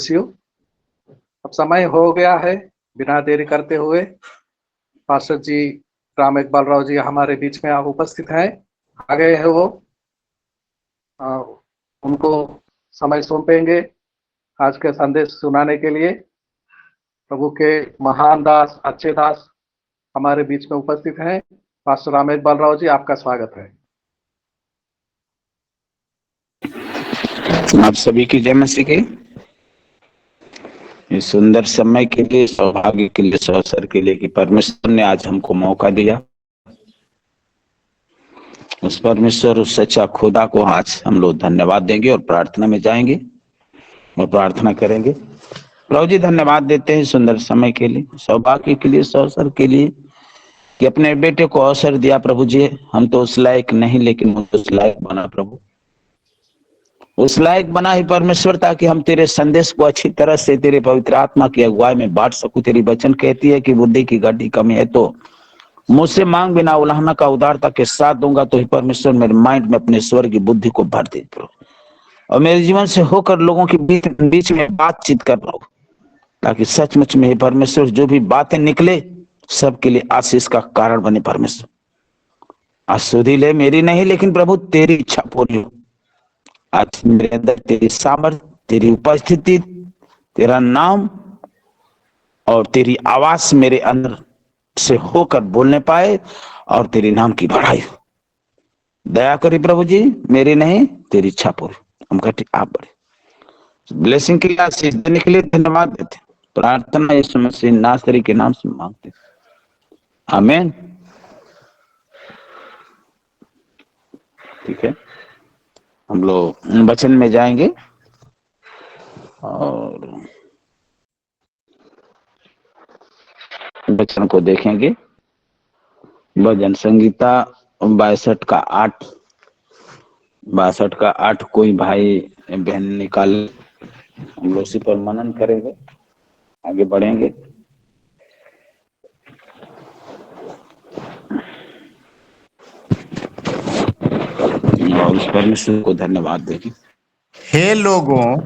Bless you. अब समय हो गया है, बिना देरी करते हुए पास्टर जी राम इकबाल राव जी हमारे बीच में आप उपस्थित हैं, आ गए हैं वो। उनको समय सौंपेंगे आज के संदेश सुनाने के लिए। प्रभु के महान दास, अच्छे दास हमारे बीच में उपस्थित हैं। पास्टर राम इकबाल राव जी, आपका स्वागत है। आप सभी की जय मसीह की। इस सुंदर समय के लिए, सौभाग्य के लिए, इस अवसर के लिए कि परमेश्वर ने आज हमको मौका दिया। उस परमेश्वर, उस सच्चा खुदा को आज हम लोग धन्यवाद देंगे और प्रार्थना में जाएंगे और प्रार्थना करेंगे। प्रभु जी धन्यवाद देते हैं सुंदर समय के लिए, सौभाग्य के लिए, इस अवसर के लिए कि अपने बेटे को अवसर दिया। प्रभु जी, हम तो उस लायक नहीं, लेकिन उस लायक बना प्रभु, उस लायक बना ही परमेश्वर, ताकि हम तेरे संदेश को अच्छी तरह से तेरे पवित्र आत्मा की अगुवाई में बांट सकूं। तेरी वचन कहती है कि बुद्धि की गड्डी कमी है तो मुझसे मांग, बिना उलाहना का उदारता के साथ दूंगा। तो ही परमेश्वर मेरे माइंड में अपने स्वर की बुद्धि को भर दे प्रभु, और मेरे जीवन से होकर लोगों के बीच में बातचीत कर प्रभु, ताकि सचमुच में परमेश्वर जो भी बातें निकले सबके लिए आशीष का कारण बने। परमेश्वर आज सुधी ले, मेरी नहीं लेकिन प्रभु तेरी इच्छा पूरी हो। आज मेरे अंदर तेरी सामर्थ, तेरी उपस्थिति, तेरा नाम और तेरी आवाज मेरे अंदर से होकर बोलने पाए और तेरे नाम की बढ़ाई हो। दया करी प्रभु जी, मेरी नहीं तेरी इच्छा पूरी। हम कहते आप बड़े ब्लेसिंग के लिए, आशीष देने के लिए धन्यवाद देते। प्रार्थना यीशु मसीह नासरी के नाम से मांगते, आमीन। ठीक है, हम लोग वचन में जाएंगे और वचन को देखेंगे। भजन संगीता 62 का 8 कोई भाई बहन निकाले, हम लोग उसी पर मनन करेंगे, आगे बढ़ेंगे। और उस परमेश्वर को धन्यवाद देंगे। हे लोगों,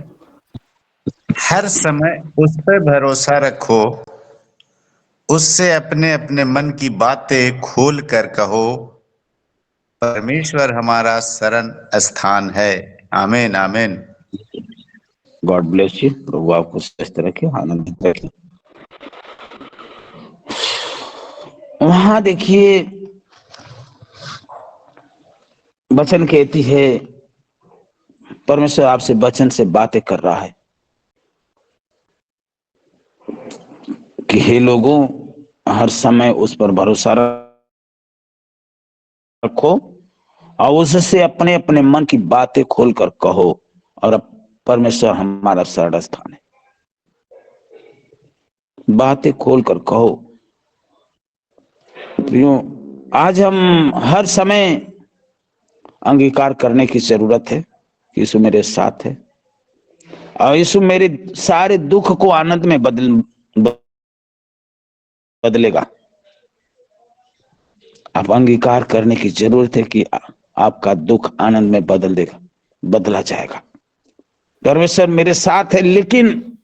हर समय उस पर भरोसा रखो, उससे अपने अपने मन की बातें खोल कर कहो, परमेश्वर हमारा शरण स्थान है। आमीन आमीन। God bless you. प्रभु आपको स्वस्थ रखे, आनंदित रखे। वहां देखिए वचन कहती है, परमेश्वर आपसे वचन से बातें कर रहा है कि हे लोगों, हर समय उस पर भरोसा रखो और उससे अपने अपने मन की बातें खोलकर कहो, और परमेश्वर हमारा शरण स्थान है। बातें खोलकर कहो। आज हम हर समय अंगीकार करने की जरूरत है कि यीशु मेरे साथ है और यीशु मेरे सारे दुख को आनंद में बदलेगा। आप अंगीकार करने की जरूरत है कि आपका दुख आनंद में बदला जाएगा। परमेश्वर मेरे साथ है, लेकिन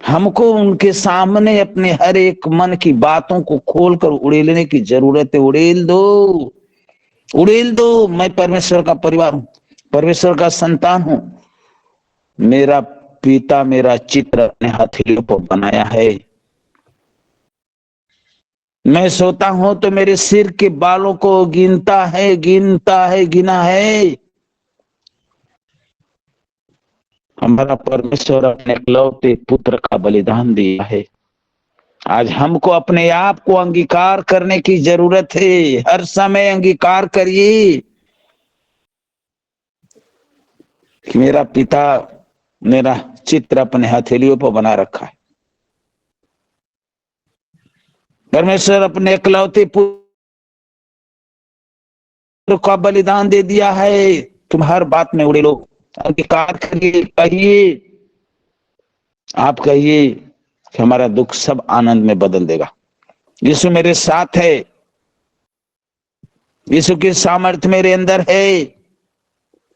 हमको उनके सामने अपने हर एक मन की बातों को खोलकर उड़ेलने की जरूरत है। उड़ेल दो। मैं परमेश्वर का परिवार हूं, परमेश्वर का संतान हूं। मेरा पिता मेरा चित्र अपने हथेलियों पर बनाया है। मैं सोता हूं तो मेरे सिर के बालों को गिना है। हमारा परमेश्वर अपने इकलौते पुत्र का बलिदान दिया है। आज हमको अपने आप को अंगीकार करने की जरूरत है। हर समय अंगीकार करिए कि मेरा पिता मेरा चित्र अपने हथेलियों पर बना रखा है। परमेश्वर अपने इकलौते पुत्र का बलिदान दे दिया है। तुम हर बात में उड़े लोग अंगीकार करिए, कहिए, आप कहिए कि हमारा दुख सब आनंद में बदल देगा। यीशु मेरे साथ है, यीशु की सामर्थ्य मेरे अंदर है।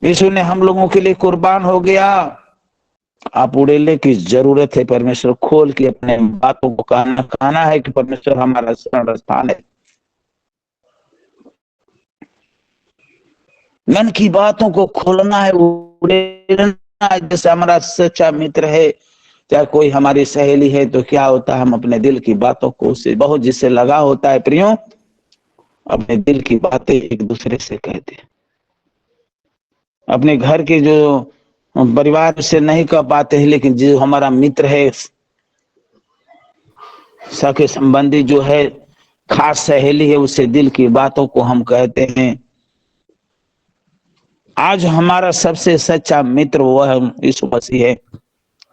यीशु ने हम लोगों के लिए कुर्बान हो गया। आप उड़ेले की जरूरत है। परमेश्वर खोल के अपने बातों को कहना है कि परमेश्वर हमारा शरण स्थान है। मन की बातों को खोलना है, उड़ेलना है। जैसे हमारा सच्चा मित्र है, चाहे कोई हमारी सहेली है, तो क्या होता है, हम अपने दिल की बातों को, उससे बहुत जिससे लगा होता है प्रियो, अपने दिल की बातें एक दूसरे से कहते हैं। अपने घर के जो परिवार से नहीं कह पाते हैं, लेकिन जो हमारा मित्र है, सके संबंधी जो है, खास सहेली है, उससे दिल की बातों को हम कहते हैं। आज हमारा सबसे सच्चा मित्र वह यीशु मसीह है।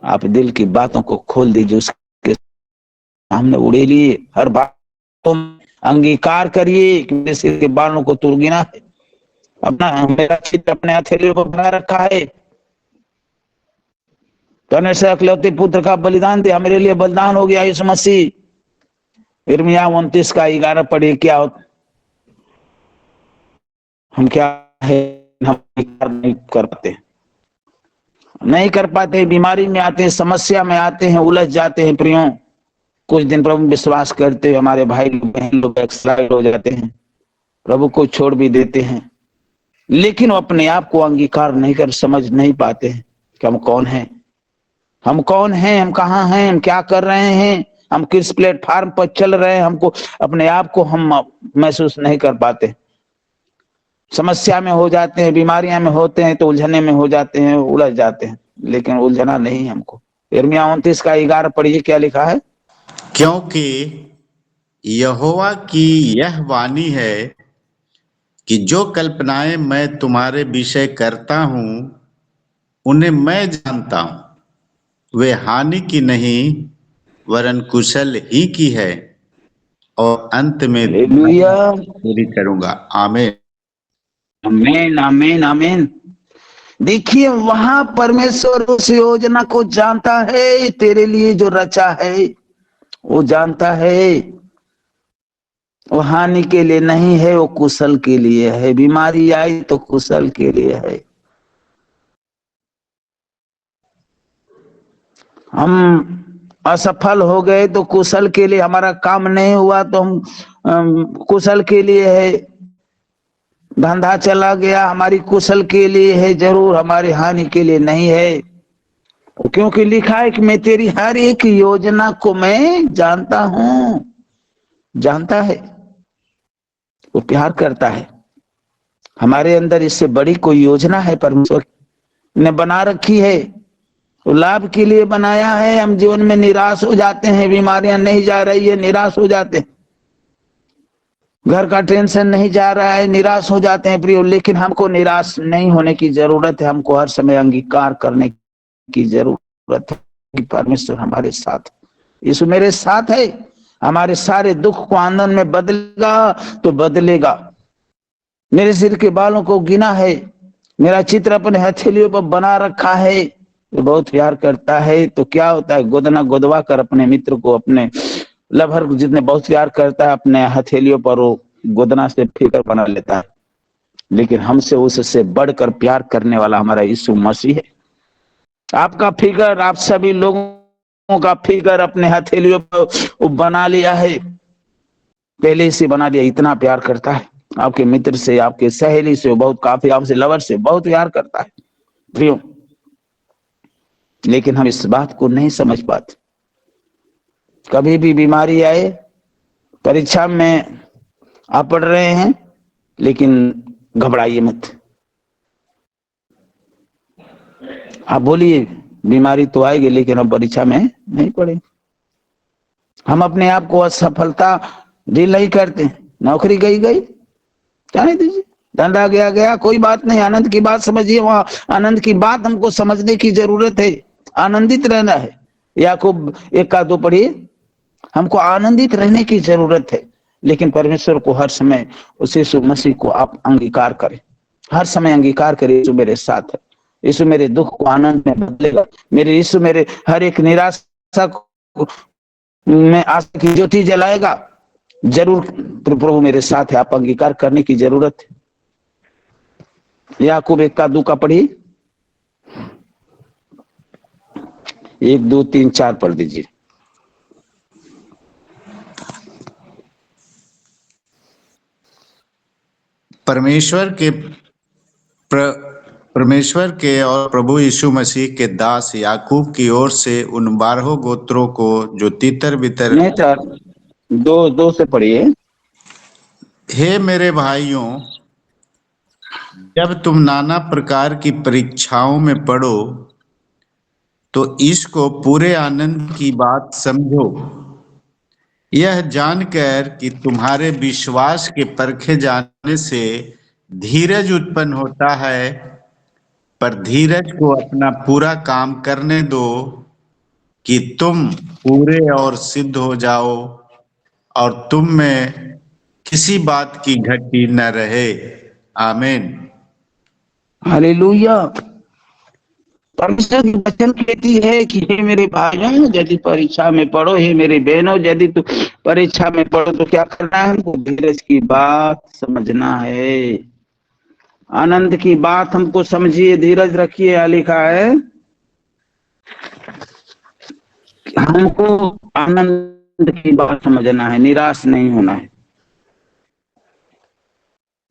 आप दिल की बातों को खोल दीजिए, उसके सामने उड़ेलिए, हर बात अंगीकार करिए कि मेरे सिर के बालों को तू गिना है, अपना मेरा चित्र अपने हथेलियों पर बना रखा है। तूने से अकलौते पुत्र का बलिदान दिया, मेरे लिए बलिदान हो गया यीशु मसीह। यिर्मयाह 29:11 पढ़िए। क्या हम क्या है, हम नहीं कर पाते, नहीं कर पाते, बीमारी में आते हैं, समस्या में आते हैं, उलझ जाते हैं प्रियो। कुछ दिन प्रभु विश्वास करते हैं, हमारे भाई बहन लोग एक्सपायर हो जाते हैं, प्रभु को छोड़ भी देते हैं, लेकिन वो अपने आप को अंगीकार नहीं कर, समझ नहीं पाते हैं कि हम कौन हैं, हम कौन हैं, हम कहाँ हैं, हम क्या कर रहे हैं, हम किस प्लेटफॉर्म पर चल रहे हैं। हमको अपने आप को हम महसूस नहीं कर पाते। समस्या में हो जाते हैं, बीमारियां में होते हैं, तो उलझने में हो जाते हैं, उलझ जाते हैं, लेकिन उलझना नहीं हमको। यिर्मयाह 29:11 पढ़िए। क्या लिखा है? क्योंकि यहोवा की यह वाणी है कि जो कल्पनाएं मैं तुम्हारे विषय करता हूं उन्हें मैं जानता हूं, वे हानि की नहीं वरन कुशल ही की है, और अंत में हालेलुया, पूरी करूंगा। आमीन, आमीन, आमीन, आमीन। देखिए, वहां परमेश्वर उस योजना को जानता है, तेरे लिए जो रचा है वो जानता है। वो हानि के लिए नहीं है, वो कुशल के लिए है। बीमारी आई तो कुशल के लिए है। हम असफल हो गए तो कुशल के लिए, हमारा काम नहीं हुआ तो हम कुशल के लिए है। धंधा चला गया, हमारी कुशल के लिए है, जरूर हमारी हानि के लिए नहीं है। क्योंकि लिखा है कि मैं तेरी हर एक योजना को मैं जानता हूं। जानता है, वो प्यार करता है। हमारे अंदर इससे बड़ी कोई योजना है परमेश्वर ने बना रखी है, वो लाभ के लिए बनाया है। हम जीवन में निराश हो जाते हैं, बीमारियां नहीं जा रही है, निराश हो जाते हैं, घर का टेंशन नहीं जा रहा है, निराश हो जाते हैं प्रियो। लेकिन हमको निराश नहीं होने की जरूरत है, हमको हर समय अंगीकार करने की जरूरत है कि परमेश्वर हमारे साथ, यीशु मेरे साथ है। हमारे सारे दुख को आनंद में बदलेगा तो बदलेगा। मेरे सिर के बालों को गिना है, मेरा चित्र अपने हथेलियों पर बना रखा है। वो बहुत प्यार करता है, तो क्या होता है, गोदना गोदवा कर अपने मित्र को, अपने लभर जितने बहुत प्यार करता है, अपने हथेलियों पर वो गोदना से फिकर बना लेता है। लेकिन हमसे उससे बढ़कर प्यार करने वाला हमारा यीशु मसीह है। आपका फिगर, आप सभी लोगों का फिगर अपने हथेलियों पर बना लिया है, पहले से बना लिया। इतना प्यार करता है आपके मित्र से, आपके सहेली से, बहुत काफी आपसे लवर से बहुत प्यार करता है प्रियो। लेकिन हम इस बात को नहीं समझ पाते। कभी भी बीमारी आए, परीक्षा में आप पढ़ रहे हैं, लेकिन घबराइए मत। आप बोलिए बीमारी तो आएगी, लेकिन हम परीक्षा में नहीं पढ़ेंगे। हम अपने आप को असफलता डील नहीं करते। नौकरी गई गई, जाने दीजिए, धंधा गया गया, कोई बात नहीं। आनंद की बात समझिए, वहां आनंद की बात हमको समझने की जरूरत है। आनंदित रहना है। याकूब 1:2 पढ़िए। हमको आनंदित रहने की जरूरत है, लेकिन परमेश्वर को हर समय, उस यीशु मसीह को आप अंगीकार करें, हर समय अंगीकार करें। यीशु मेरे साथ है, यीशु मेरे दुख को आनंद में बदलेगा, मेरे यीशु मेरे हर एक निराशा में आशा की ज्योति जलाएगा। जरूर प्रभु मेरे साथ है, आप अंगीकार करने की जरूरत है। याकूब 1:2 पढ़िए। 1 2 3 4 पढ़ दीजिए। परमेश्वर के और प्रभु यीशु मसीह के दास याकूब की ओर से उन 12 गोत्रों को जो तितर बितर। नहीं 4 2 से पढ़िए। हे मेरे भाइयों, जब तुम नाना प्रकार की परीक्षाओं में पड़ो तो इसको पूरे आनंद की बात समझो, यह जानकर कि तुम्हारे विश्वास के परखे जाने से धीरज उत्पन्न होता है, पर धीरज को अपना पूरा काम करने दो कि तुम पूरे और सिद्ध हो जाओ और तुम में किसी बात की घटी न रहे। आमीन। हालेलुया। परमेश्वर की वचन कहती है कि हे मेरे भाइयों, यदि परीक्षा में पढ़ो, हे मेरी बहनों, यदि तू परीक्षा में पढ़ो तो क्या करना है? हमको धीरज की बात समझना है, आनंद की बात हमको समझिए, धीरज रखिए। यहाँ लिखा है हमको आनंद की बात समझना है, निराश नहीं होना है।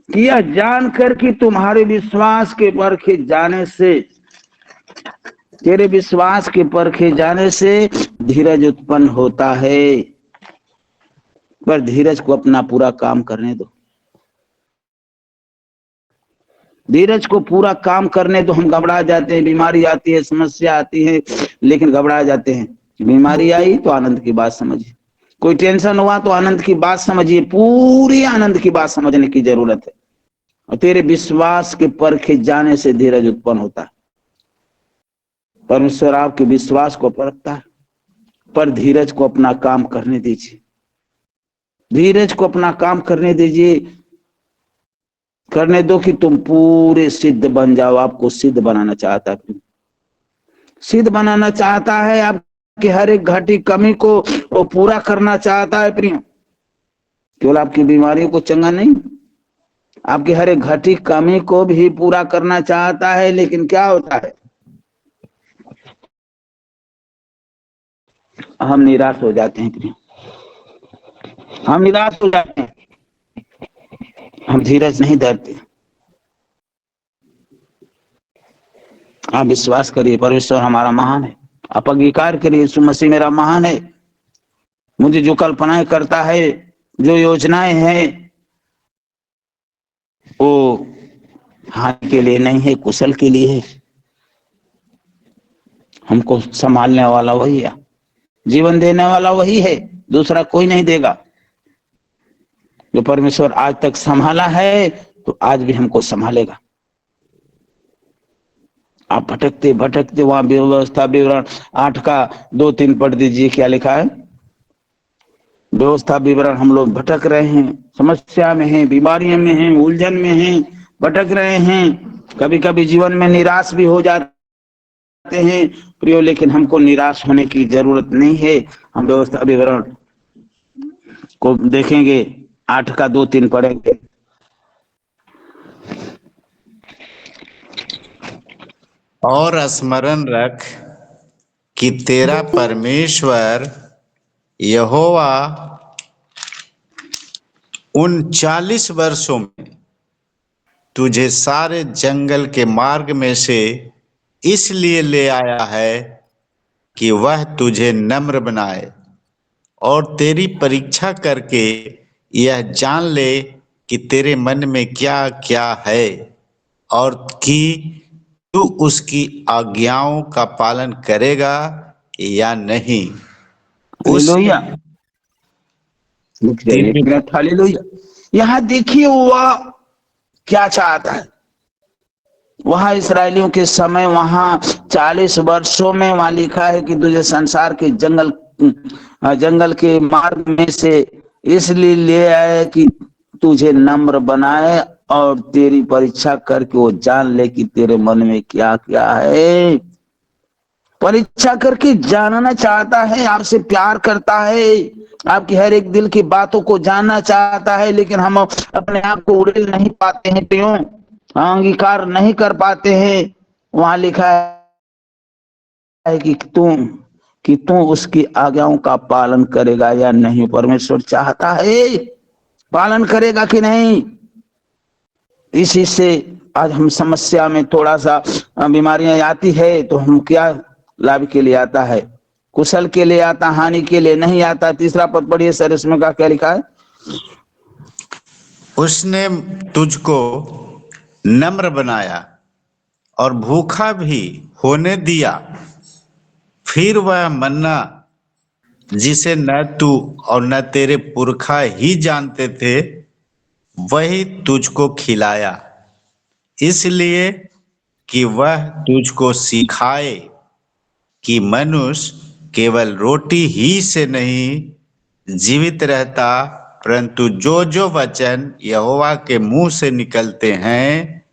किया जानकर कि तुम्हारे विश्वास के परखे जाने से, तेरे विश्वास के परखे जाने से धीरज उत्पन्न होता है, पर धीरज को अपना पूरा काम करने दो। धीरज को पूरा काम करने दो। हम घबरा जाते हैं, बीमारी आती है, समस्या आती है, लेकिन घबरा जाते हैं। बीमारी आई तो आनंद की बात समझिए, कोई टेंशन हुआ तो आनंद की बात समझिए, पूरी आनंद की बात समझने की जरूरत है। और तेरे विश्वास के परखे जाने से धीरज उत्पन्न होता है। परमेश्वर आपके विश्वास को परखता है, पर धीरज को अपना काम करने दीजिए, धीरज को अपना काम करने दीजिए, करने दो कि तुम पूरे सिद्ध बन जाओ। आपको सिद्ध बनाना चाहता है, सिद्ध बनाना चाहता है, आपकी हर एक घटी कमी को वो पूरा करना चाहता है प्रिय। केवल आपकी बीमारियों को चंगा नहीं, आपकी हर एक घटी कमी को भी पूरा करना चाहता है। लेकिन क्या होता है, हम निराश हो जाते हैं प्रिय, हम निराश हो जाते हैं, हम धीरज नहीं धरते। आप विश्वास करिए, परमेश्वर हमारा महान है। आप अंगीकार करिए, यीशु मसीह मेरा महान है। मुझे जो कल्पनाएं करता है, जो योजनाएं हैं, वो हानि के लिए नहीं है, कुशल के लिए है। हमको संभालने वाला वही है, जीवन देने वाला वही है, दूसरा कोई नहीं देगा। जो परमेश्वर आज तक संभाला है तो आज भी हमको संभालेगा। आप भटकते भटकते वहां व्यवस्था विवरण 8 का 2 3 पढ़ दीजिए। क्या लिखा है? व्यवस्था विवरण हम लोग भटक रहे हैं, समस्या में हैं, बीमारियों में हैं, उलझन में हैं, भटक रहे हैं। कभी कभी जीवन में निराश भी हो जाते हैं प्रियो, लेकिन हमको निराश होने की जरूरत नहीं है। हम व्यवस्था विवरण को देखेंगे, 8 का 2 3 पढ़ेंगे। और स्मरण रख कि तेरा परमेश्वर यहोवा उन 40 वर्षों में तुझे सारे जंगल के मार्ग में से इसलिए ले आया है कि वह तुझे नम्र बनाए और तेरी परीक्षा करके यह जान ले कि तेरे मन में क्या क्या है, और कि तू उसकी आज्ञाओं का पालन करेगा या नहीं। हालेलुया। हालेलुया। यहाँ देखिए वह क्या चाहता है। वहां इसराइलियों के समय, वहां 40 वर्षों में वहां लिखा है कि तुझे संसार के जंगल के मार्ग में से इसलिए ले आए कि तुझे नम्र बनाए और तेरी परीक्षा करके वो जान ले कि तेरे मन में क्या क्या है। परीक्षा करके जानना चाहता है, आपसे प्यार करता है, आपकी हर एक दिल की बातों को जानना चाहता है। लेकिन हम अपने आप को उड़ेल नहीं पाते हैं, क्यों? अंगीकार नहीं कर पाते हैं। वहां लिखा है कि तू उसकी आज्ञाओं का पालन करेगा या नहीं। परमेश्वर चाहता है पालन करेगा कि नहीं। इसी से आज हम समस्या में थोड़ा सा बीमारियां आती है तो हम क्या लाभ के लिए आता है, कुशल के लिए आता, हानि के लिए नहीं आता। तीसरा पद पढ़िए सर, इसमें क्या लिखा है? उसने तुझको नम्र बनाया और भूखा भी होने दिया। फिर वह मन्ना जिसे न तू और न तेरे पुरखा ही जानते थे, वही तुझको खिलाया, इसलिए कि वह तुझको सिखाए कि मनुष्य केवल रोटी ही से नहीं जीवित रहता, परंतु जो जो वचन यहोवा के मुंह से निकलते हैं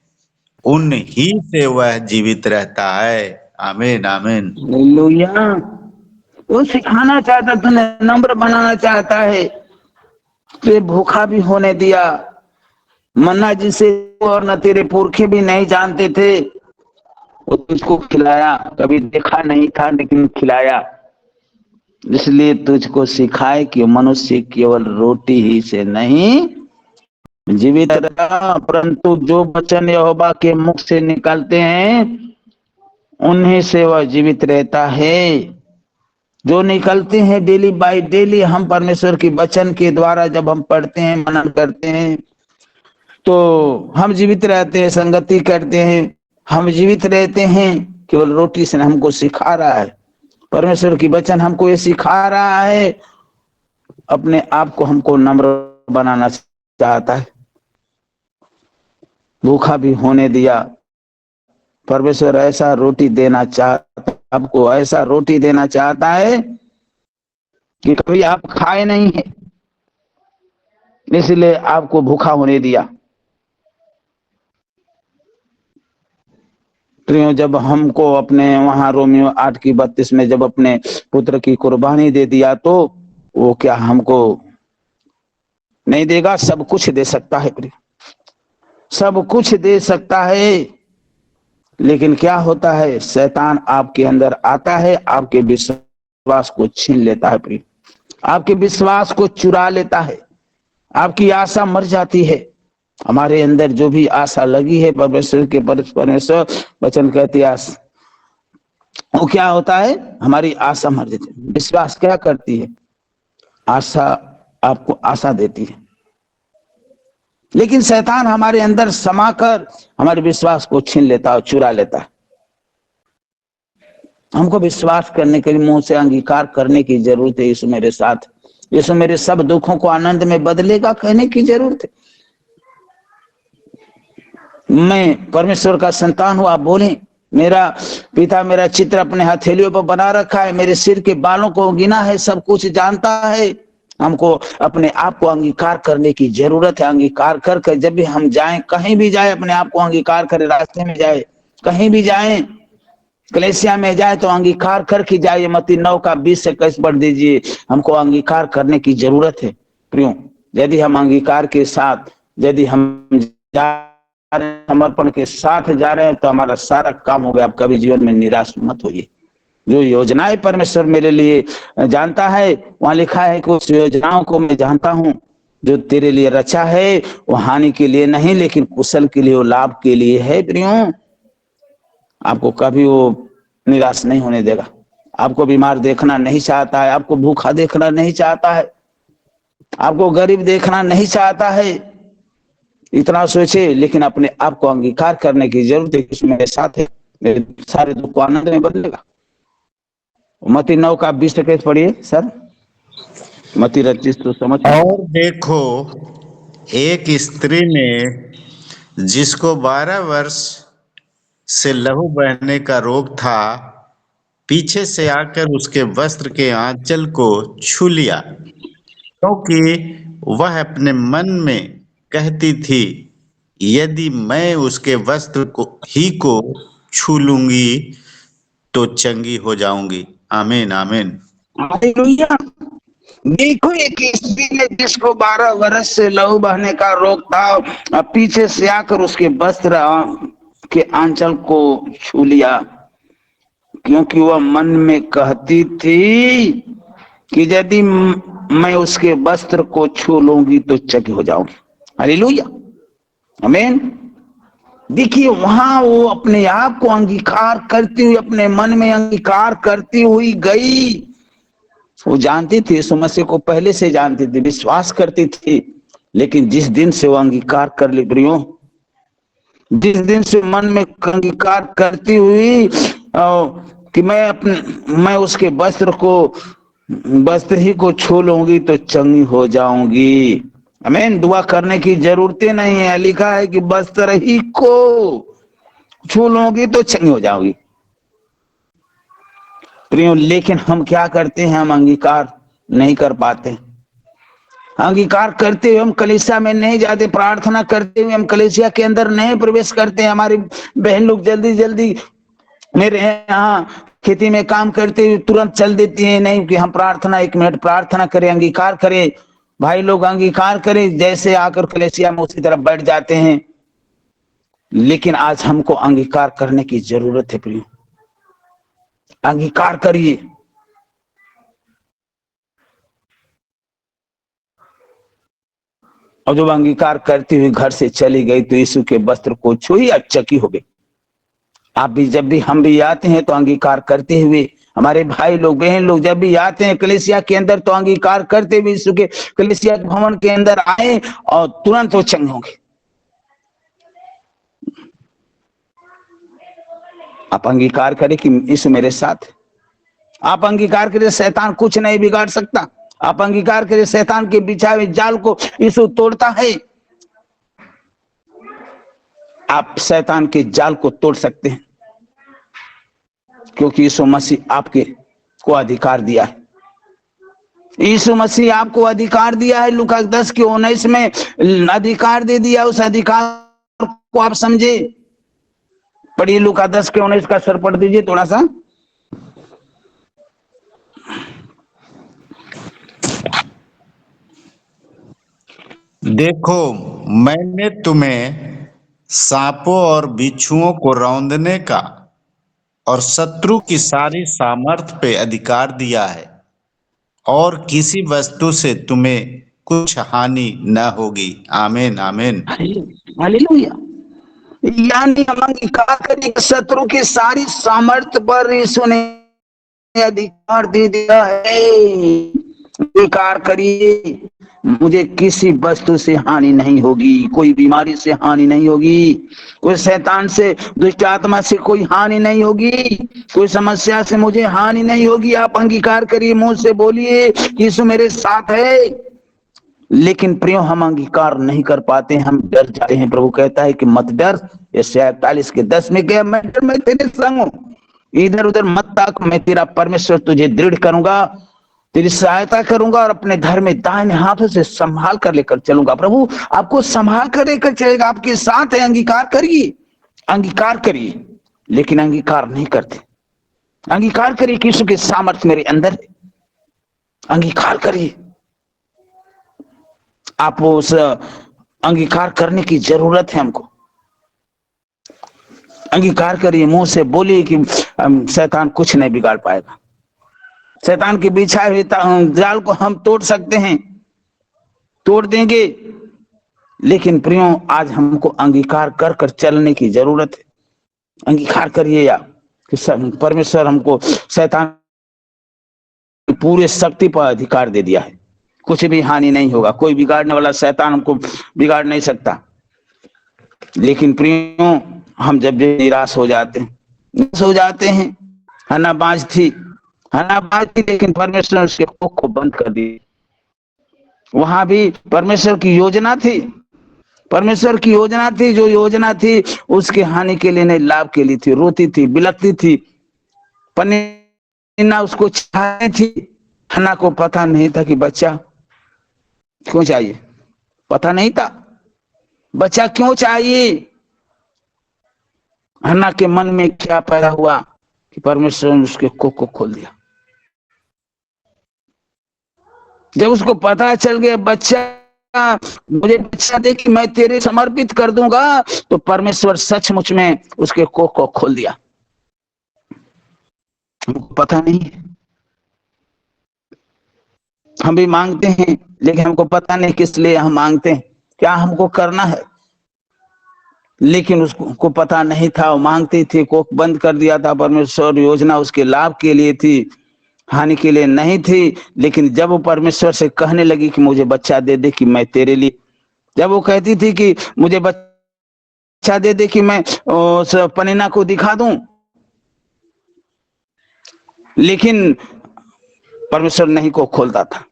उन ही से वह जीवित रहता है। आमीन आमीन। हालेलुया। वो सिखाना चाहता, तुझे नम्र बनाना चाहता है। ते भूखा भी होने दिया, मन्ना जिसे और न तेरे पुरखे भी नहीं जानते थे, वो तुझको खिलाया। कभी देखा नहीं था लेकिन खिलाया, इसलिए तुझको सिखाए कि मनुष्य केवल रोटी ही से नहीं जीवित रहता, परंतु जो वचन यहोवा के मुख से निकलते हैं उन्हीं से वह जीवित रहता है। जो निकलते हैं डेली बाय डेली, हम परमेश्वर की वचन के द्वारा जब हम पढ़ते हैं, मनन करते हैं, तो हम जीवित रहते हैं, संगति करते हैं, हम जीवित रहते हैं। केवल रोटी से हमको सिखा रहा है परमेश्वर की वचन, हमको ये सिखा रहा है, अपने आप को हमको नम्र बनाना चाहता है। भूखा भी होने दिया। परमेश्वर ऐसा रोटी देना चाहता, आपको ऐसा रोटी देना चाहता है कि कभी आप खाए नहीं है, इसलिए आपको भूखा होने दिया। प्रियो, जब हमको अपने वहां रोमियो 8:32 में जब अपने पुत्र की कुर्बानी दे दिया, तो वो क्या हमको नहीं देगा? सब कुछ दे सकता है प्रिय, सब कुछ दे सकता है। लेकिन क्या होता है, शैतान आपके अंदर आता है, आपके विश्वास को छीन लेता है प्रिय, आपके विश्वास को चुरा लेता है, आपकी आशा मर जाती है। हमारे अंदर जो भी आशा लगी है परमेश्वर के, परमेश्वर वचन कहती है, वो क्या होता है, हमारी आशा मर जाती है। विश्वास क्या करती है? आशा आपको आशा देती है। लेकिन शैतान हमारे अंदर समाकर हमारे विश्वास को छीन लेता है, चुरा लेता है। हमको विश्वास करने के लिए मुंह से अंगीकार करने की जरूरत है, यीशु मेरे साथ, यीशु मेरे सब दुखों को आनंद में बदलेगा, कहने की जरूरत है। मैं परमेश्वर का संतान हूं, आप बोले, मेरा पिता मेरा चित्र अपने हथेलियों पर बना रखा है, मेरे सिर के बालों को गिना है, सब कुछ जानता है। हमको अपने आप को अंगीकार करने की जरूरत है। अंगीकार करके जब भी हम जाएं, कहीं भी जाए, अपने आप को अंगीकार करें। रास्ते में जाए, कहीं भी जाए, कलेसिया में जाए तो अंगीकार करके जाइए। मत्ती 9:20-21 पढ़ दीजिए। हमको अंगीकार करने की जरूरत है प्रियो। यदि हम अंगीकार के साथ, यदि हम समर्पण के साथ जा रहे हैं, तो हमारा सारा काम हो गया। आप कभी जीवन में निराश मत होइए। जो योजनाएं परमेश्वर मेरे लिए जानता है, वहां लिखा है कि उस योजनाओं को मैं जानता हूं जो तेरे लिए रचा है, वो हानि के लिए नहीं लेकिन कुशल के लिए, वो लाभ के लिए है। प्रियो, आपको कभी वो निराश नहीं होने देगा। आपको बीमार देखना नहीं चाहता है, आपको भूखा देखना नहीं चाहता है, आपको गरीब देखना नहीं चाहता है। इतना सोचे, लेकिन अपने आप को अंगीकार करने की जरूरत है कि मेरे साथ है, मेरे सारे दुख को आनंद में बदलेगा। मत्ती 9:20-21 पढ़िए सर। मत्ती 25 तो समझ। और देखो, एक स्त्री ने जिसको 12 वर्ष से लहू बहने का रोग था, पीछे से आकर उसके वस्त्र के आंचल को छू लिया, क्योंकि वह अपने मन में कहती थी, यदि मैं उसके वस्त्र को छू लूंगी तो चंगी हो जाऊंगी। आमीन आमीन। हालेलुया। देखो, एक स्त्री ने जिसको 12 वर्ष से लहू बहने का रोग था, पीछे से आकर उसके वस्त्र के आंचल को छू लिया, क्योंकि वह मन में कहती थी कि यदि मैं उसके वस्त्र को छू लूंगी तो चकी हो जाऊंगी। हालेलुया, आमीन। देखिए वहां वो अपने आप को अंगीकार करती हुई, अपने मन में अंगीकार करती हुई गई। वो जानती थी, यीशु मसीह को पहले से जानती थी, विश्वास करती थी। लेकिन जिस दिन से वो अंगीकार कर ली प्रियो, जिस दिन से मन में अंगीकार करती हुई कि मैं उसके वस्त्र ही को छू लूंगी तो चंगी हो जाऊंगी। आमीन। दुआ करने की जरूरत नहीं है, लिखा है कि वस्त्र ही को छू लूंगी तो चंगी हो जाऊंगी। प्रियो, लेकिन हम क्या करते हैं, हम अंगीकार नहीं कर पाते। अंगीकार करते हुए हम कलीसिया में नहीं जाते, प्रार्थना करते हुए हम कलीसिया के अंदर नहीं प्रवेश करते। हमारी बहन लोग जल्दी जल्दी मेरे यहाँ खेती में काम करते हुए तुरंत चल देती है, नहीं कि हम प्रार्थना, 1 मिनट प्रार्थना करें, अंगीकार करें। भाई लोग अंगीकार करें, जैसे आकर कलीसिया में उसी तरफ बैठ जाते हैं। लेकिन आज हमको अंगीकार करने की जरूरत है प्रियो, अंगीकार करिए। और जब अंगीकार करती हुई घर से चली गई तो यीशु के वस्त्र को छुई, चकी हो गई। आप भी, जब भी हम भी आते हैं तो अंगीकार करते हुए, हमारे भाई लोग बहन लोग जब भी आते हैं कलीसिया के अंदर तो अंगीकार करते हुए यीशु के कलीसिया भवन के अंदर आए और तुरंत वो चंगे होंगे। आप अंगीकार करें कि यीशु मेरे साथ। आप अंगीकार करें, शैतान कुछ नहीं बिगाड़ सकता। आप अंगीकार करें, शैतान के बिछाए हुए जाल को यीशु तोड़ता है। आप शैतान के जाल को तोड़ सकते हैं, क्योंकि यीशु मसीह आपके को अधिकार दिया है। यीशु मसीह आपको अधिकार दिया है। लूका 10:19 में अधिकार दे दिया। उस अधिकार को आप समझे। पढ़िए लूका 10:19 का सर पढ़ दीजिए थोड़ा सा। देखो, मैंने तुम्हें सांपों और बिच्छुओं को रौंदने का और शत्रु की सारी सामर्थ पे अधिकार दिया है, और किसी वस्तु से तुम्हें कुछ हानि न होगी। आमीन, आमीन। हालेलुया। यानी हम अंगीकार करें, शत्रु की सारी सामर्थ पर यीशु ने अधिकार दे दिया है। अंगीकार करिए, मुझे किसी वस्तु से हानि नहीं होगी, कोई बीमारी से हानि नहीं होगी, कोई शैतान से, दुष्ट आत्मा से कोई हानि नहीं होगी, कोई समस्या से मुझे हानि नहीं होगी। आप अंगीकार करिए, मुंह से बोलिए कि यीशु मेरे साथ है। लेकिन प्रियो, हम अंगीकार नहीं कर पाते, हम डर जाते हैं। प्रभु कहता है कि मत डर, यशायाह 41:10 में गया, मैं तेरे संग हूं, इधर उधर मत ताक, मैं तेरा परमेश्वर तुझे दृढ़ करूंगा, तेरी सहायता करूंगा और अपने घर में दाहिने हाथों से संभाल कर लेकर चलूंगा। प्रभु आपको संभाल कर लेकर चलेगा, आपके साथ है। अंगीकार करिए, अंगीकार करिए। लेकिन अंगीकार नहीं करते। अंगीकार करिए कि यीशु की सामर्थ्य मेरे अंदर है। अंगीकार करिए। आप उस अंगीकार करने की जरूरत है हमको। अंगीकार करिए, मुंह से बोलिए कि शैतान कुछ नहीं बिगाड़ पाएगा। शैतान के बिछाए हुए जाल को हम तोड़ सकते हैं, तोड़ देंगे। लेकिन प्रियो, आज हमको अंगीकार कर कर चलने की जरूरत है। अंगीकार करिए या कि परमेश्वर हमको शैतान की पूरे शक्ति पर अधिकार दे दिया है। कुछ भी हानि नहीं होगा, कोई बिगाड़ने वाला शैतान हमको बिगाड़ नहीं सकता। लेकिन प्रियो, हम जब भी निराश हो जाते हैं, हन्ना बाज थी, लेकिन परमेश्वर ने उसके कोख को बंद कर दी। वहां भी परमेश्वर की योजना थी, जो योजना थी उसके हानि के लिए नहीं, लाभ के लिए थी। रोती थी, बिलखती थी, पन्ना उसको चाहती थी। हन्ना को पता नहीं था कि बच्चा क्यों चाहिए, पता नहीं था बच्चा क्यों चाहिए। हन्ना के मन में क्या पैदा हुआ कि परमेश्वर ने उसके कोख को खोल दिया। जब उसको पता चल गया मुझे बच्चा दे कि मैं तेरे समर्पित कर दूंगा, तो परमेश्वर सचमुच में उसके कोख को खोल दिया। हमको पता नहीं है। हम भी मांगते हैं लेकिन हमको पता नहीं किस लिए हम मांगते हैं, क्या हमको करना है, लेकिन उसको पता नहीं था। वो मांगते थे, कोख बंद कर दिया था परमेश्वर। योजना उसके लाभ के लिए थी, हानि के लिए नहीं थी। लेकिन जब वो परमेश्वर से कहने लगी कि मुझे बच्चा दे दे कि मैं तेरे लिए, जब वो कहती थी कि मुझे बच्चा दे दे कि मैं उस पनीना को दिखा दूं, लेकिन परमेश्वर नहीं को खोलता था।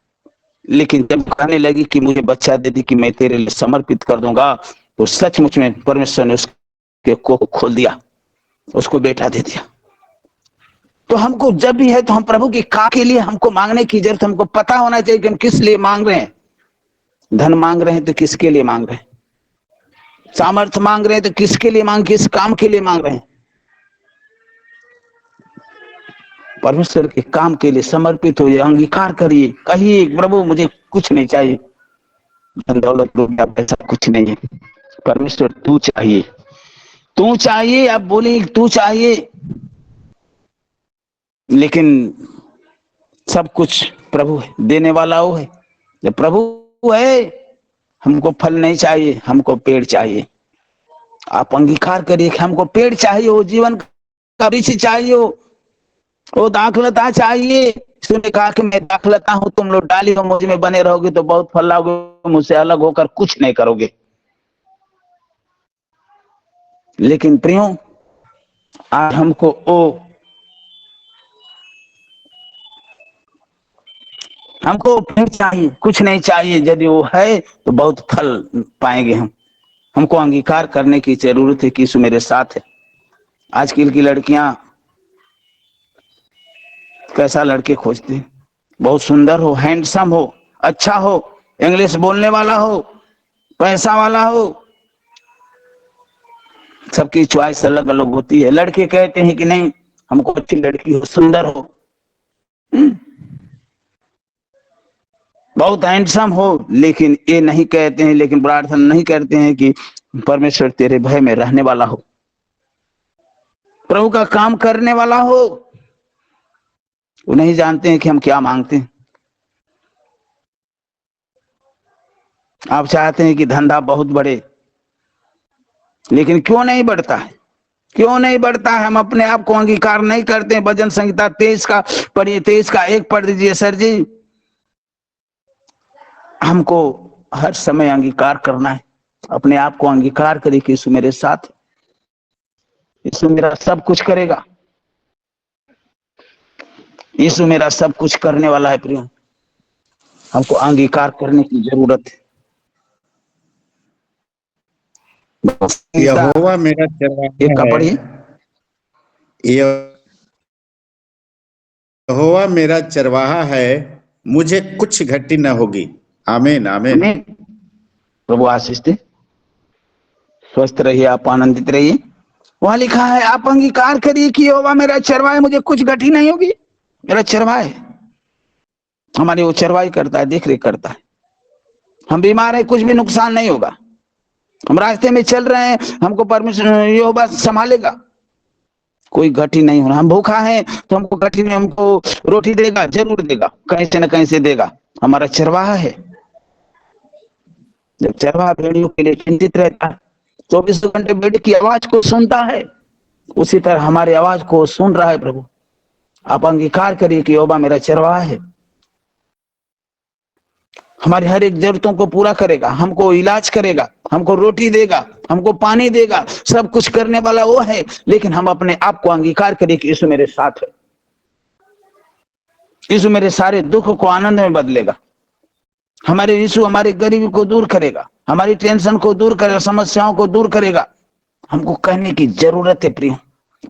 लेकिन जब कहने लगी कि मुझे बच्चा दे दी कि मैं तेरे लिए समर्पित कर दूंगा, तो सचमुच में परमेश्वर ने उसके को खोल दिया, उसको बेटा दे दिया। तो हमको जब भी है तो हम प्रभु की काम के लिए हमको मांगने की जरूरत, हमको पता होना चाहिए कि हम किस लिए मांग रहे हैं। धन मांग रहे हैं तो किसके लिए मांग रहे हैं, सामर्थ्य मांग रहे हैं तो किसके लिए मांग, किस काम के लिए मांग रहे हैं। परमेश्वर के काम के लिए समर्पित होइए, अंगीकार करिए, कहिए प्रभु मुझे कुछ नहीं चाहिए, धन दौलत रुपया पैसा कुछ नहीं है, परमेश्वर तू चाहिए, तू चाहिए। आप बोले तू चाहिए, लेकिन सब कुछ प्रभु है, देने वाला वो है। जब प्रभु है, हमको फल नहीं चाहिए, हमको पेड़ चाहिए। आप अंगीकार करिए कि हमको पेड़ चाहिए, वो जीवन का वृक्ष चाहिए, वो दाखलता चाहिए। उसने कहा कि मैं दाखलता हूं, तुम लोग डाली हो, मुझ में बने रहोगे तो बहुत फल लाओगे, मुझसे अलग होकर कुछ नहीं करोगे। लेकिन प्रियो, आज हमको पेड़ चाहिए, कुछ नहीं चाहिए। यदि वो है तो बहुत फल पाएंगे हम। हमको अंगीकार करने की जरूरत है कि यीशु मेरे साथ है। आजकल की लड़कियां कैसा लड़के खोजते हैं, बहुत सुंदर हो, हैंडसम हो, अच्छा हो, इंग्लिश बोलने वाला हो, पैसा वाला हो। सबकी च्वाइस अलग अलग होती है। लड़के कहते हैं कि नहीं, हमको अच्छी लड़की हो, सुंदर हो, बहुत हैंडसम हो। लेकिन ये नहीं कहते हैं, लेकिन प्रार्थना नहीं करते हैं कि परमेश्वर तेरे भय में रहने वाला हो, प्रभु का काम करने वाला हो। वो नहीं जानते हैं कि हम क्या मांगते हैं। आप चाहते हैं कि धंधा बहुत बढ़े, लेकिन क्यों नहीं बढ़ता है, क्यों नहीं बढ़ता है? हम अपने आप को अंगीकार नहीं करते हैं। भजन संहिता 23 का पढ़िए, 23 का 1 पढ़ दीजिए सर जी। हमको हर समय अंगीकार करना है, अपने आप को अंगीकार करिए कि यीशु मेरे साथ, यीशु मेरा सब कुछ करेगा, यीशु मेरा सब कुछ करने वाला है। प्रियो, हमको अंगीकार करने की जरूरत है। यहोवा मेरा चरवाहा है, पढ़िए, यहोवा मेरा चरवाहा है, मुझे कुछ घटी न होगी। आमीन आमीन। प्रभु आशीष दे, स्वस्थ रहिए, आप आनंदित रहिए। वहां लिखा है, आप अंगीकार करिए कि यहोवा मेरा चरवाहा है, मुझे कुछ घटी नहीं होगी। मेरा चरवाहा है, हमारी वो चरवाही करता है, देख रेख करता है। हम बीमार है, कुछ भी नुकसान नहीं होगा। हम रास्ते में चल रहे हैं, हमको परमेश्वर यहोवा संभालेगा, कोई घटी नहीं होना। हम भूखा है तो हमको घटी नहीं, हमको रोटी देगा, जरूर देगा, कहीं से न कहीं से देगा। हमारा चरवाहा है। जब चरवाहा भेड़ियों के लिए चिंतित रहता है, 24 घंटे भेड़ की आवाज को सुनता है, उसी तरह हमारी आवाज को सुन रहा है प्रभु। आप अंगीकार करिए कि यहोवा मेरा चरवाहा है, हमारी हर एक जरूरतों को पूरा करेगा, हमको इलाज करेगा, हमको रोटी देगा, हमको पानी देगा, सब कुछ करने वाला वो है। लेकिन हम अपने आप को अंगीकार करें कि यीशु मेरे साथ है, यीशु मेरे सारे दुख को आनंद में बदलेगा, हमारे यीशु हमारी गरीबी को दूर करेगा, हमारी टेंशन को दूर करेगा, समस्याओं को दूर करेगा। हमको कहने की जरूरत है प्रिय,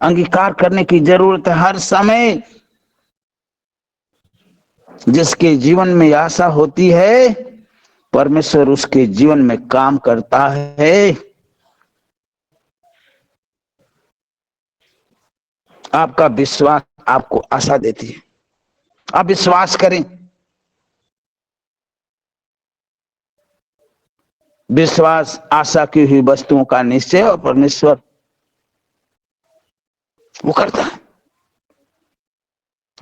अंगीकार करने की जरूरत है हर समय। जिसके जीवन में आशा होती है, परमेश्वर उसके जीवन में काम करता है। आपका विश्वास आपको आशा देती है, आप विश्वास करें। विश्वास आशा की हुई वस्तुओं का निश्चय, और परमेश्वर वो करता है।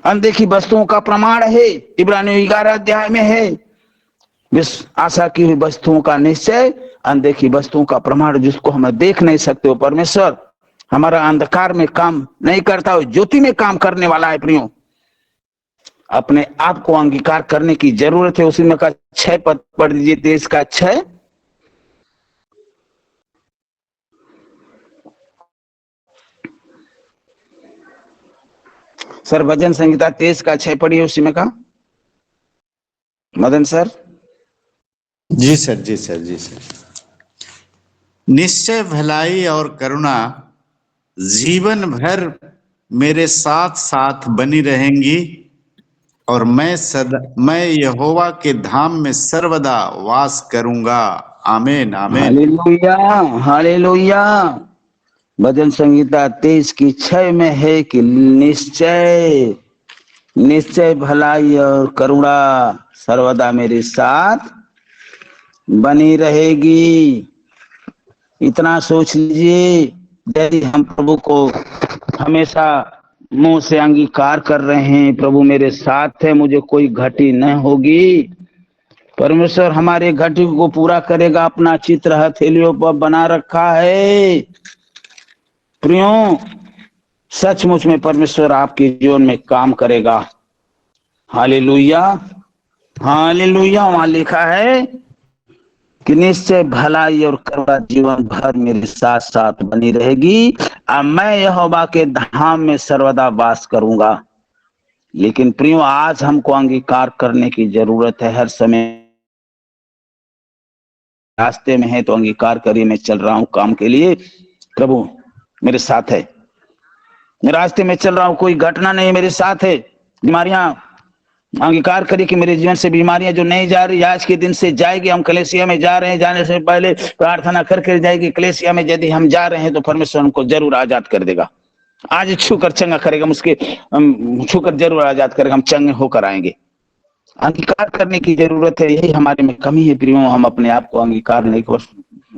अनदेखी वस्तुओं का प्रमाण है, इब्रानियों 11 अध्याय में है। आशा की हुई वस्तुओं का निश्चय, अनदेखी वस्तुओं का प्रमाण, जिसको हम देख नहीं सकते हो परमेश्वर हमारा अंधकार में काम नहीं करता, हो ज्योति में काम करने वाला है। प्रियो, अपने आप को अंगीकार करने की जरूरत है। उसी में का 6 पद पढ़ दीजिए, 23 का 6। सर भजन संहिता 23 का 6 पढ़िए, उसी में का मदन सर। जी सर, जी सर, जी सर। निश्चय भलाई और करुणा जीवन भर मेरे साथ साथ बनी रहेंगी और मैं यहोवा के धाम में सर्वदा वास करूंगा। आमीन, आमीन। Hallelujah, hallelujah. भजन संहिता 23 की 6 में है कि निश्चय, निश्चय भलाई और करुणा सर्वदा मेरे साथ बनी रहेगी। इतना सोच लीजिए, यदि हम प्रभु को हमेशा मुंह से अंगीकार कर रहे हैं, प्रभु मेरे साथ है, मुझे कोई घटी न होगी, परमेश्वर हमारे घटी को पूरा करेगा। अपना चित्र हथेलियों पर बना रखा है। प्रियो, सचमुच में परमेश्वर आपके जीवन में काम करेगा। Hallelujah, hallelujah. वहां लिखा है कि निश्चय भलाई और करुणा जीवन भर मेरे साथ साथ बनी रहेगी, अब मैं यहोवा के धाम में सर्वदा वास करूंगा। लेकिन प्रियो, आज हमको अंगीकार करने की जरूरत है। हर समय रास्ते में है तो अंगीकार करिए, मैं चल रहा हूं काम के लिए, प्रभु मेरे साथ है। मैं रास्ते में चल रहा हूं, कोई घटना नहीं मेरे साथ है। बीमारियां, अंगीकार करिए कि मेरे जीवन से बीमारियां जो नहीं जा रही, आज के दिन से जाएगी। हम कलेसिया में जा रहे हैं, जाने से पहले प्रार्थना करके जाएगी। कलेसिया में यदि हम जा रहे हैं तो परमेश्वर हमको जरूर आजाद कर देगा। आज छूकर चंगा करेगा, मुझके छूकर जरूर आजाद करेगा, हम चंगे होकर आएंगे। अंगीकार करने की जरूरत है, यही हमारे में कमी है प्रियो। हम अपने आप को अंगीकार नहीं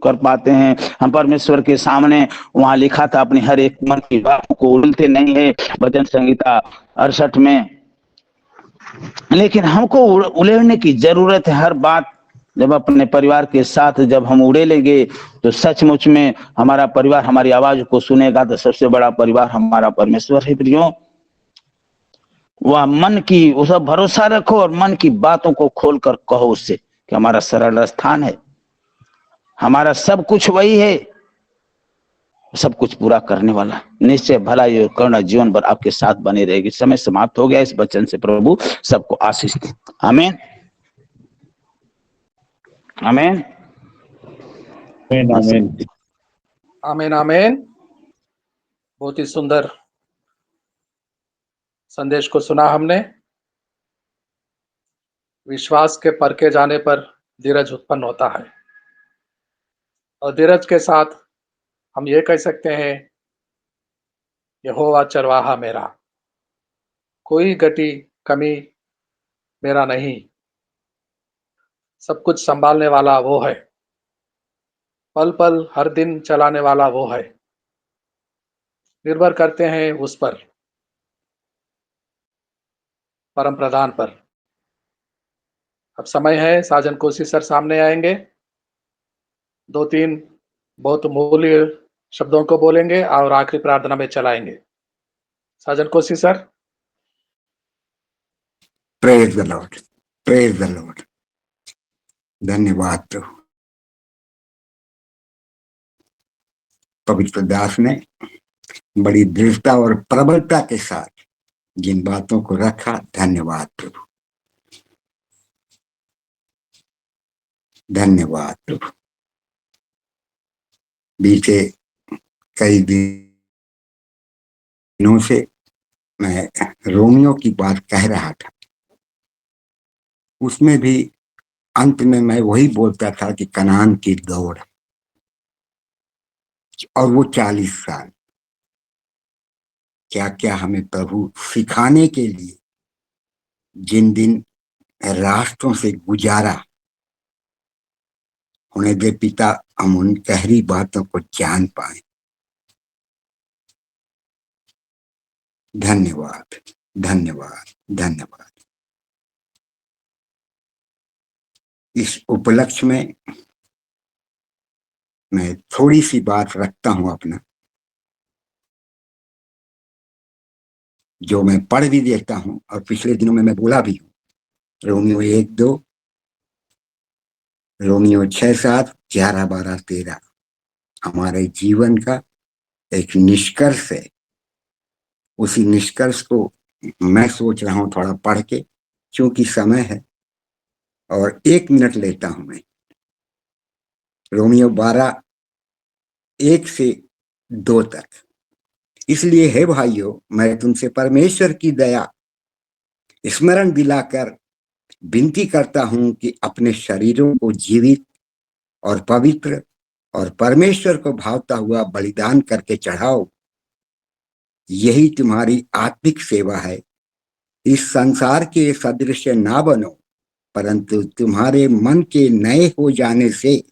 कर पाते हैं। हम परमेश्वर के सामने, वहां लिखा था, अपनी हर एक मन की बातों को उलते नहीं है, भजन संहिता 68 में। लेकिन हमको उड़ेलने की जरूरत है। हर बात जब अपने परिवार के साथ जब हम उड़े लेंगे तो सचमुच में हमारा परिवार हमारी आवाज को सुनेगा। तो सबसे बड़ा परिवार हमारा परमेश्वर है प्रियो। वह मन की, उस भरोसा रखो और मन की बातों को खोलकर कहो उससे कि हमारा सरल स्थान है, हमारा सब कुछ वही है, सब कुछ पूरा करने वाला। निश्चय भलाई और करुणा जीवन भर आपके साथ बनी रहेगी। समय समाप्त हो गया। इस वचन से प्रभु सबको आशीष दे। आमीन, आमीन, आमीन, आमीन, आमीन। बहुत ही सुंदर संदेश को सुना हमने। विश्वास के परखे जाने पर धीरज उत्पन्न होता है, और धीरज के साथ हम ये कह सकते हैं, यहोवा चरवाहा मेरा, कोई गति कमी मेरा नहीं, सब कुछ संभालने वाला वो है, पल पल हर दिन चलाने वाला वो है। निर्भर करते हैं उस पर, परम प्रधान पर। अब समय है, साजन कोसी सर सामने आएंगे, 2-3 बहुत मूल्य शब्दों को बोलेंगे और आखिरी प्रार्थना में चलाएंगे। Sajan Koshy sir. Praise the Lord, praise the Lord. धन्यवाद प्रभु। पवित्र दास ने बड़ी दृढ़ता और प्रबलता के साथ जिन बातों को रखा, धन्यवाद प्रभु, धन्यवाद प्रभु। बीते कई दिनों से मैं रोमियो की बात कह रहा था, उसमें भी अंत में मैं वही बोलता था कि कनान की दौड़, और वो 40 साल क्या क्या हमें प्रभु सिखाने के लिए जिन दिन रास्तों से गुजारा, उन्हें दे पिता हम उन गहरी बातों को जान पाए। धन्यवाद। धन्यवाद, धन्यवाद। इस उपलक्ष्य में मैं थोड़ी सी बात रखता हूं अपना, जो मैं पढ़ भी देता हूं और पिछले दिनों में मैं बोला भी हूं। रोमियो 1-2, रोमियो 6-7, 11-12-13 हमारे जीवन का एक निष्कर्ष है। उसी निष्कर्ष को मैं सोच रहा हूं थोड़ा पढ़ के, क्योंकि समय है, और 1 मिनट लेता हूं मैं। रोमियो 12:1-2 तक। इसलिए हे भाइयों, मैं तुमसे परमेश्वर की दया स्मरण दिलाकर विनती करता हूं कि अपने शरीरों को जीवित और पवित्र और परमेश्वर को भावता हुआ बलिदान करके चढ़ाओ। यही तुम्हारी आत्मिक सेवा है। इस संसार के सदृश ना बनो, परंतु तुम्हारे मन के नए हो जाने से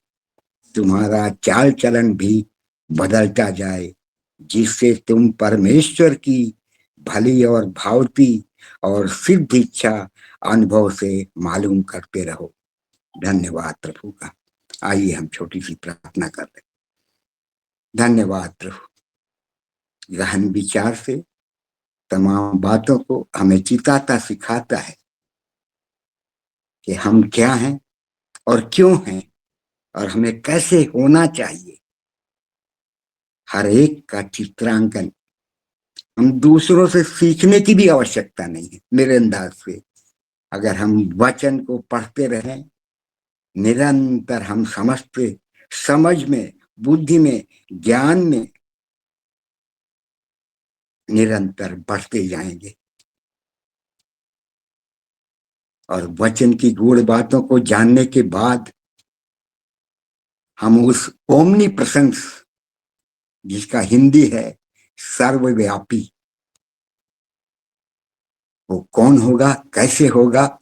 तुम्हारा चाल चलन भी बदलता जाए, जिससे तुम परमेश्वर की भली और भावती और सिद्ध इच्छा अनुभव से मालूम करते रहो। धन्यवाद प्रभु का। आइए हम छोटी सी प्रार्थना कर रहे। धन्यवाद प्रभु, गहन विचार से तमाम बातों को हमें चिताता सिखाता है कि हम क्या हैं और क्यों हैं और हमें कैसे होना चाहिए। हर एक का चित्रांकन, हम दूसरों से सीखने की भी आवश्यकता नहीं है। मेरे अंदाज से अगर हम वचन को पढ़ते रहें, निरंतर हम समझते, समझ में, बुद्धि में, ज्ञान में निरंतर बढ़ते जाएंगे और वचन की गूढ़ बातों को जानने के बाद हम उस ओमनी प्रेजेंस, जिसका हिंदी है सर्वव्यापी, वो कौन होगा, कैसे होगा,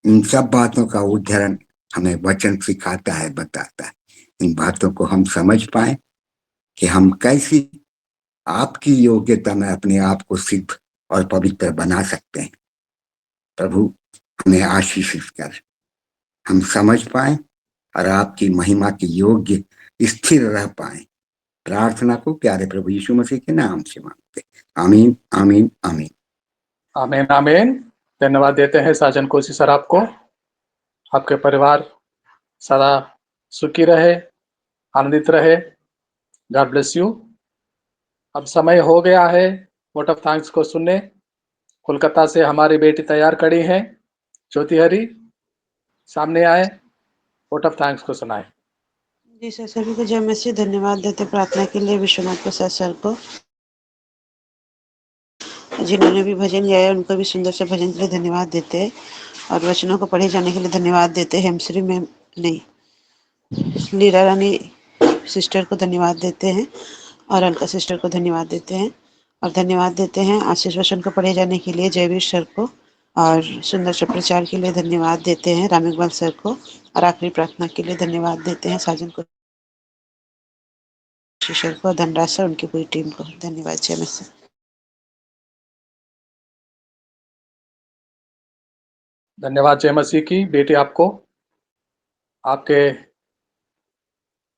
इन सब बातों का उदाहरण हमें वचन सिखाता है, बताता है। इन बातों को हम समझ पाए कि हम कैसी आपकी योग्यता में अपने आप को सिद्ध और पवित्र बना सकते हैं। प्रभु हमें आशीषित कर, हम समझ पाए और आपकी महिमा के योग्य स्थिर रह पाए। प्रार्थना को प्यारे प्रभु यीशु मसीह के नाम से मांगते, आमीन, आमीन, आमीन, आमीन, आमीन। धन्यवाद देते हैं साजन कोसी सर आपको। आपके परिवार सदा सुखी रहे, आनंदित रहे। God bless you. अब समय हो गया है वोट ऑफ थैंक्स को सुनने। कोलकाता से हमारी बेटी तैयार खड़ी है, ज्योति हरी, सामने आए, वोट ऑफ थैंक्स को सुनाए। जी सर, सभी को जय मसीह। धन्यवाद देते प्रार्थना के लिए विश्वनाथ प्रसाद सर को, जिन्होंने भी भजन गाया उनको भी सुंदर से भजन के लिए धन्यवाद देते हैं, और वचनों को पढ़े जाने के लिए धन्यवाद देते हैं। हेमश्री में नहीं, लीला रानी सिस्टर को धन्यवाद देते हैं, और अलका सिस्टर को धन्यवाद देते हैं, और धन्यवाद देते हैं आशीष वचन को पढ़े जाने के लिए जयवीर सर को, और सुंदर से प्रचार के लिए धन्यवाद देते हैं राम इकबाल सर को, और आखिरी प्रार्थना के लिए धन्यवाद देते हैं साजन को, सर को, धनराज सर, उनकी पूरी टीम को धन्यवाद। जय मसीह। धन्यवाद जय मसीह की। बेटी आपको आपके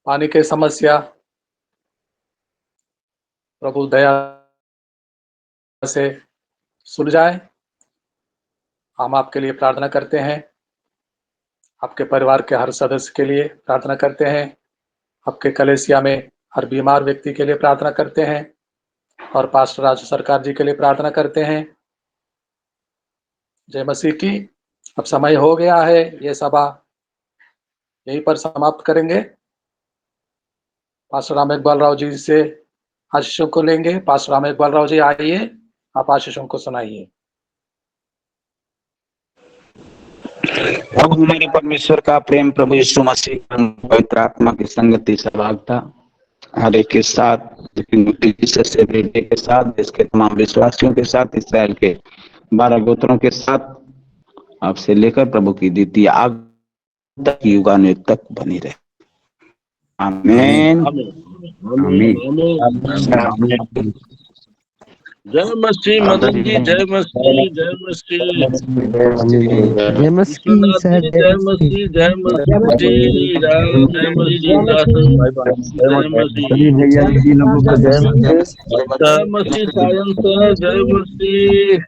पानी के समस्या प्रभु दया से सुलझाए। हम आपके लिए प्रार्थना करते हैं, आपके परिवार के हर सदस्य के लिए प्रार्थना करते हैं, आपके कलेसिया में हर बीमार व्यक्ति के लिए प्रार्थना करते हैं, और पास्टर राजू सरकार जी के लिए प्रार्थना करते हैं। जय मसीह की। अब समय हो गया है, ये सभा यहीं पर समाप्त करेंगे। पास्टर राम इकबाल राव जी से आशीषों को लेंगे। पास्टर राम इकबाल राव जी आइए, आप आशीषों को सुनाइए। अब हमारे परमेश्वर का प्रेम, प्रभु यीशु मसीह, पवित्र आत्मा की संगति, सहभागिता हर एक के साथ, के साथ, देश के तमाम विश्वासियों के साथ, इस्राएल के 12 गोत्रों के साथ, आपसे लेकर प्रभु की द्वितीय आगमन तक, युगानुयुग तक बनी रहे। आमीन, आमीन, आमीन। जय मसीह मदन जी, जय मसीह, जय मसीह विश्वनाथ जी, जय मसीह, जय मसीह राम, जय मसीह दास भाई बहन, जय मसीह, भैया दीदी लोगों को जय मसीह। जय मसीह सायन सर, जय मसीह।